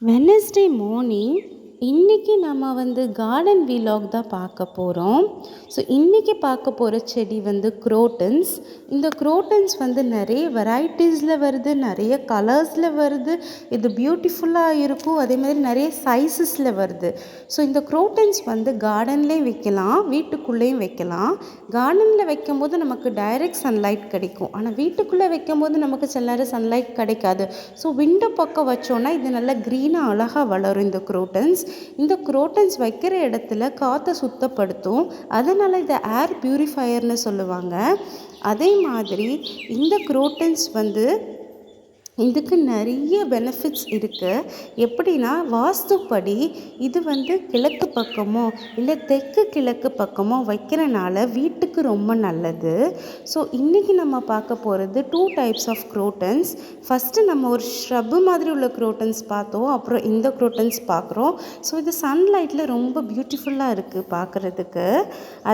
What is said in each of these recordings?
Wednesday morning இன்றைக்கி நம்ம garden vlog தான் பார்க்க போகிறோம். ஸோ இன்றைக்கி பார்க்க போகிற செடி குரோட்டன்ஸ். இந்த குரோட்டன்ஸ் நிறைய வெரைட்டிஸில் வருது, நிறைய கலர்ஸில் வருது. இது பியூட்டிஃபுல்லாக இருக்கும், அதே மாதிரி நிறைய சைஸஸில் வருது. ஸோ இந்த குரோட்டன்ஸ் கார்டன்லேயும் வைக்கலாம், வீட்டுக்குள்ளேயும் வைக்கலாம். கார்டனில் வைக்கும்போது நமக்கு டைரக்ட் சன்லைட் கிடைக்கும், ஆனால் வீட்டுக்குள்ளே வைக்கும்போது நமக்கு சில நேரம் சன்லைட் கிடைக்காது. ஸோ விண்டோ பக்கம் வச்சோன்னா இது நல்லா க்ரீனாக அழகாக வளரும். இந்த குரோட்டன்ஸ் வைக்கிற இடத்துல காற்றை சுத்தப்படுத்தும், அதனால் இதை ஏர் பியூரிஃபையர்னு சொல்லுவாங்க. அதே மாதிரி இந்த குரோட்டன்ஸ் இதுக்கு நிறைய பெனிஃபிட்ஸ் இருக்குது. எப்படின்னா, வாஸ்துப்படி இது கிழக்கு பக்கமோ இல்லை தெற்கு கிழக்கு பக்கமோ வைக்கிறனால வீட்டுக்கு ரொம்ப நல்லது. ஸோ இன்றைக்கி நம்ம பார்க்க போகிறது 2 டைப்ஸ் ஆஃப் குரோட்டன்ஸ். ஃபஸ்ட்டு நம்ம ஒரு ஷ்ரப்பு மாதிரி உள்ள குரோட்டன்ஸ் பார்த்தோம், அப்புறம் இந்த குரோட்டன்ஸ் பார்க்குறோம். ஸோ இது சன்லைட்டில் ரொம்ப பியூட்டிஃபுல்லாக இருக்குது பார்க்குறதுக்கு.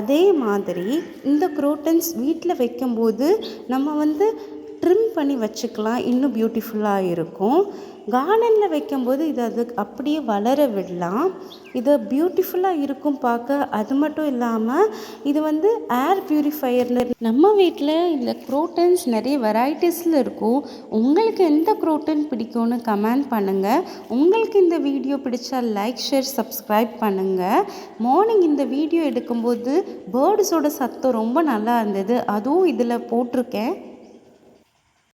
அதே மாதிரி இந்த குரோட்டன்ஸ் வீட்டில் வைக்கும்போது நம்ம ட்ரிம் பண்ணி வச்சுக்கலாம், இன்னும் பியூட்டிஃபுல்லாக இருக்கும். கார்டனில் வைக்கும்போது அது அப்படியே வளர விடலாம், இது பியூட்டிஃபுல்லாக இருக்கும் பார்க்க. அது மட்டும் இல்லாமல் இது ஏர் பியூரிஃபையர்னு. நம்ம வீட்டில் இந்த குரோட்டன்ஸ் நிறைய வெரைட்டிஸில் இருக்கும். உங்களுக்கு எந்த குரோட்டன் பிடிக்கும்னு கமெண்ட் பண்ணுங்கள். உங்களுக்கு இந்த வீடியோ பிடிச்சா லைக், ஷேர், சப்ஸ்கிரைப் பண்ணுங்கள். மார்னிங் இந்த வீடியோ எடுக்கும்போது பேர்ட்ஸோட சத்தம் ரொம்ப நல்லா இருந்தது, அதுவும் இதில் போட்டிருக்கேன்.